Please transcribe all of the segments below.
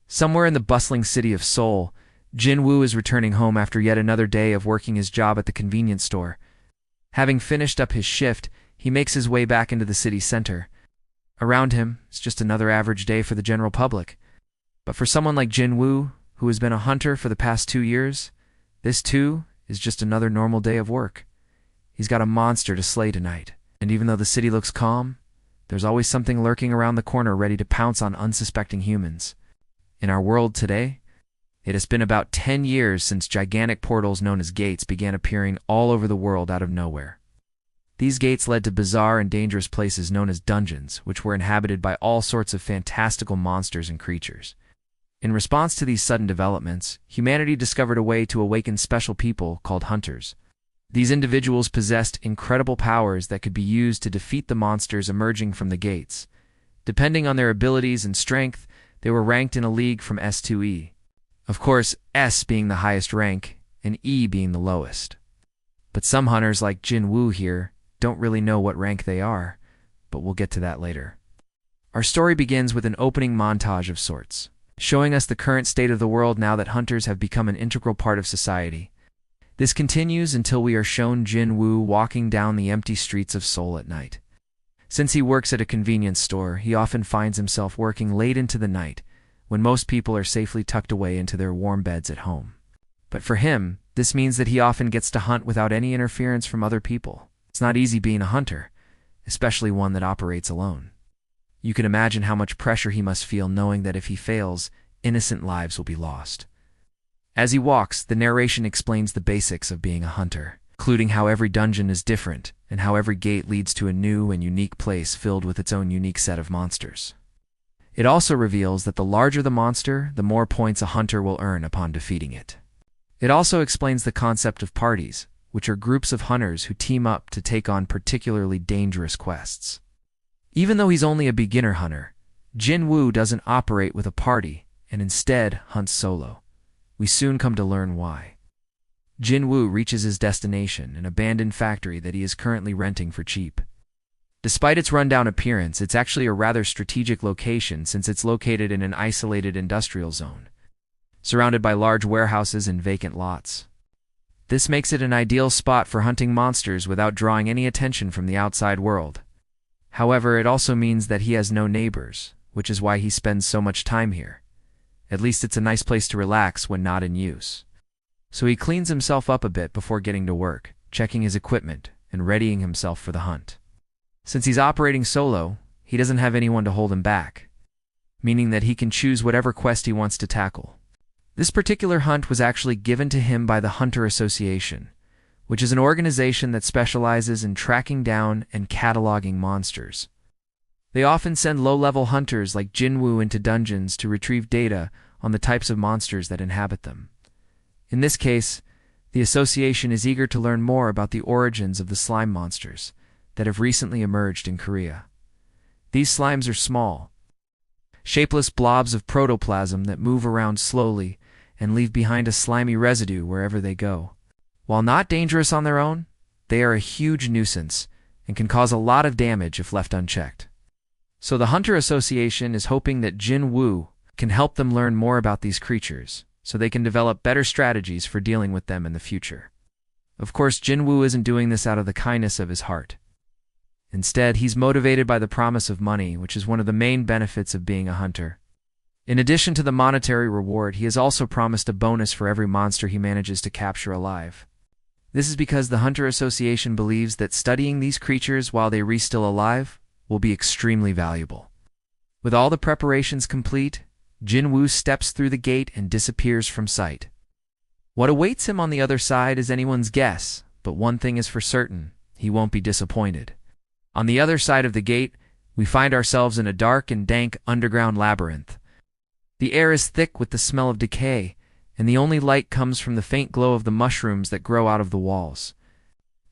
Somewhere in the bustling city of Seoul, Jin-woo is returning home after yet another day of working his job at the convenience store. Having finished up his shift, he makes his way back into the city center. Around him, it's just another average day for the general public. But for someone like Jin-woo, who has been a hunter for the past 2 years, this too is just another normal day of work. He's got a monster to slay tonight, and even though the city looks calm, there's always something lurking around the corner ready to pounce on unsuspecting humans. In our world today, it has been about 10 years since gigantic portals known as gates began appearing all over the world out of nowhere. These gates led to bizarre and dangerous places known as dungeons, which were inhabited by all sorts of fantastical monsters and creatures. In response to these sudden developments, humanity discovered a way to awaken special people called hunters. These individuals possessed incredible powers that could be used to defeat the monsters emerging from the gates. Depending on their abilities and strength, they were ranked in a league from S to E. Of course, S being the highest rank, and E being the lowest. But some hunters like Jin-woo here don't really know what rank they are, but we'll get to that later. Our story begins with an opening montage of sorts, showing us the current state of the world now that hunters have become an integral part of society. This continues until we are shown Jin-woo walking down the empty streets of Seoul at night. Since he works at a convenience store, he often finds himself working late into the night, when most people are safely tucked away into their warm beds at home. But for him, this means that he often gets to hunt without any interference from other people. It's not easy being a hunter, especially one that operates alone. You can imagine how much pressure he must feel knowing that if he fails, innocent lives will be lost. As he walks, the narration explains the basics of being a hunter, including how every dungeon is different and how every gate leads to a new and unique place filled with its own unique set of monsters. It also reveals that the larger the monster, the more points a hunter will earn upon defeating it. It also explains the concept of parties, which are groups of hunters who team up to take on particularly dangerous quests. Even though he's only a beginner hunter, Jin-woo doesn't operate with a party and instead hunts solo. We soon come to learn why. Jin-woo reaches his destination, an abandoned factory that he is currently renting for cheap. Despite its rundown appearance, it's actually a rather strategic location since it's located in an isolated industrial zone, surrounded by large warehouses and vacant lots. This makes it an ideal spot for hunting monsters without drawing any attention from the outside world. However, it also means that he has no neighbors, which is why he spends so much time here. At least it's a nice place to relax when not in use. So he cleans himself up a bit before getting to work, checking his equipment, and readying himself for the hunt. Since he's operating solo, he doesn't have anyone to hold him back, meaning that he can choose whatever quest he wants to tackle. This particular hunt was actually given to him by the Hunter Association, which is an organization that specializes in tracking down and cataloging monsters. They often send low-level hunters like Jin-woo into dungeons to retrieve data on the types of monsters that inhabit them. In this case, the association is eager to learn more about the origins of the slime monsters that have recently emerged in Korea. These slimes are small, shapeless blobs of protoplasm that move around slowly and leave behind a slimy residue wherever they go. While not dangerous on their own, they are a huge nuisance and can cause a lot of damage if left unchecked. So the Hunter Association is hoping that Jin-woo can help them learn more about these creatures, so they can develop better strategies for dealing with them in the future. Of course, Jin-woo isn't doing this out of the kindness of his heart. Instead, he's motivated by the promise of money, which is one of the main benefits of being a hunter. In addition to the monetary reward, he has also promised a bonus for every monster he manages to capture alive. This is because the Hunter Association believes that studying these creatures while they are still alive will be extremely valuable. With all the preparations complete, Jin-woo steps through the gate and disappears from sight. What awaits him on the other side is anyone's guess, but one thing is for certain: he won't be disappointed. On the other side of the gate, we find ourselves in a dark and dank underground labyrinth. The air is thick with the smell of decay, and the only light comes from the faint glow of the mushrooms that grow out of the walls.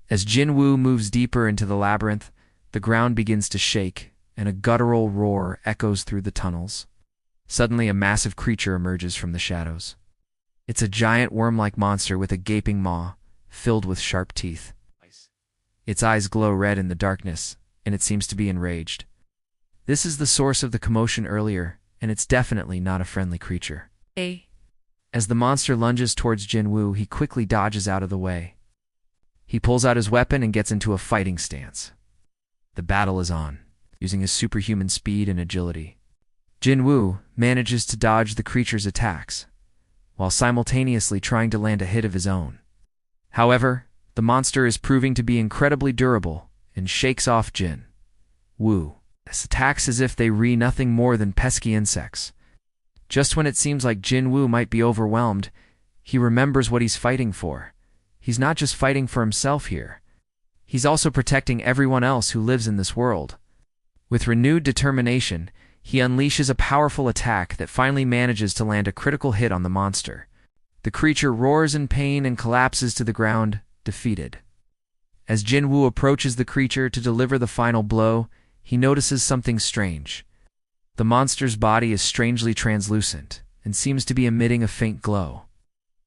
As Jin-woo moves deeper into the labyrinth, the ground begins to shake, and a guttural roar echoes through the tunnels. Suddenly, a massive creature emerges from the shadows. It's a giant worm-like monster with a gaping maw, filled with sharp teeth. Its eyes glow red in the darkness, and it seems to be enraged. This is the source of the commotion earlier, and it's definitely not a friendly creature. As the monster lunges towards Jinwoo, he quickly dodges out of the way. He pulls out his weapon and gets into a fighting stance. The battle is on, using his superhuman speed and agility. Jinwoo manages to dodge the creature's attacks, while simultaneously trying to land a hit of his own. However, the monster is proving to be incredibly durable and shakes off Jinwoo. This attacks as if they were nothing more than pesky insects. Just when it seems like Jinwoo might be overwhelmed, he remembers what he's fighting for. He's not just fighting for himself here. He's also protecting everyone else who lives in this world. With renewed determination, he unleashes a powerful attack that finally manages to land a critical hit on the monster. The creature roars in pain and collapses to the ground, defeated. As Jinwoo approaches the creature to deliver the final blow, he notices something strange. The monster's body is strangely translucent and seems to be emitting a faint glow.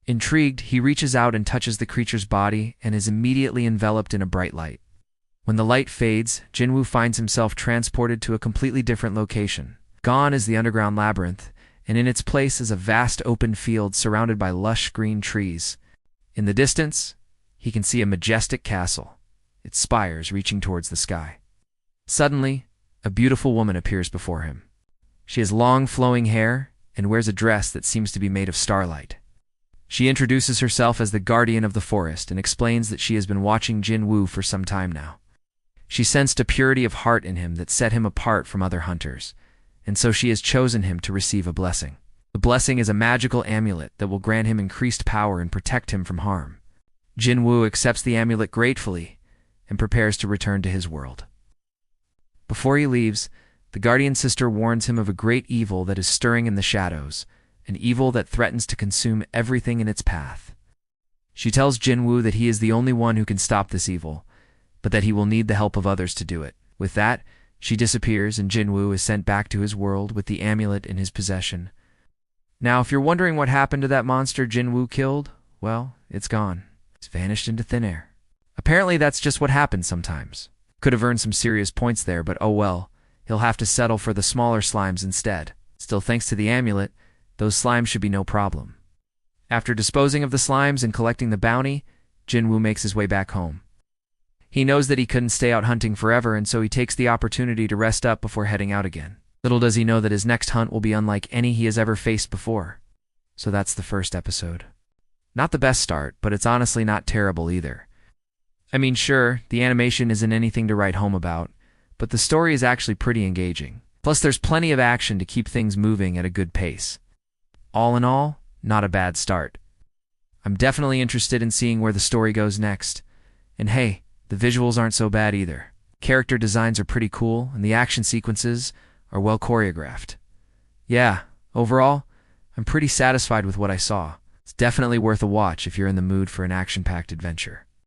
Intrigued, he reaches out and touches the creature's body and is immediately enveloped in a bright light. When the light fades, Jinwoo finds himself transported to a completely different location. Gone is the underground labyrinth, and in its place is a vast open field surrounded by lush green trees. In the distance, he can see a majestic castle, its spires reaching towards the sky. Suddenly, a beautiful woman appears before him. She has long flowing hair and wears a dress that seems to be made of starlight. She introduces herself as the guardian of the forest and explains that she has been watching Jinwoo for some time now. She sensed a purity of heart in him that set him apart from other hunters, and so she has chosen him to receive a blessing. The blessing is a magical amulet that will grant him increased power and protect him from harm. Jinwoo accepts the amulet gratefully and prepares to return to his world. Before he leaves, the guardian sister warns him of a great evil that is stirring in the shadows, an evil that threatens to consume everything in its path. She tells Jinwoo that he is the only one who can stop this evil, but that he will need the help of others to do it. With that, she disappears and Jinwoo is sent back to his world with the amulet in his possession. Now, if you're wondering what happened to that monster Jinwoo killed, well, it's gone. It's vanished into thin air. Apparently that's just what happens sometimes. Could have earned some serious points there, but oh well. He'll have to settle for the smaller slimes instead. Still, thanks to the amulet, those slimes should be no problem. After disposing of the slimes and collecting the bounty, Jinwoo makes his way back home. He knows that he couldn't stay out hunting forever, and so he takes the opportunity to rest up before heading out again. Little does he know that his next hunt will be unlike any he has ever faced before. So that's the first episode. Not the best start, but it's honestly not terrible either. I mean, sure, the animation isn't anything to write home about, but the story is actually pretty engaging. Plus, there's plenty of action to keep things moving at a good pace. All in all, not a bad start. I'm definitely interested in seeing where the story goes next. And hey, the visuals aren't so bad either. Character designs are pretty cool, and the action sequences are well choreographed. Yeah, overall, I'm pretty satisfied with what I saw. It's definitely worth a watch if you're in the mood for an action-packed adventure.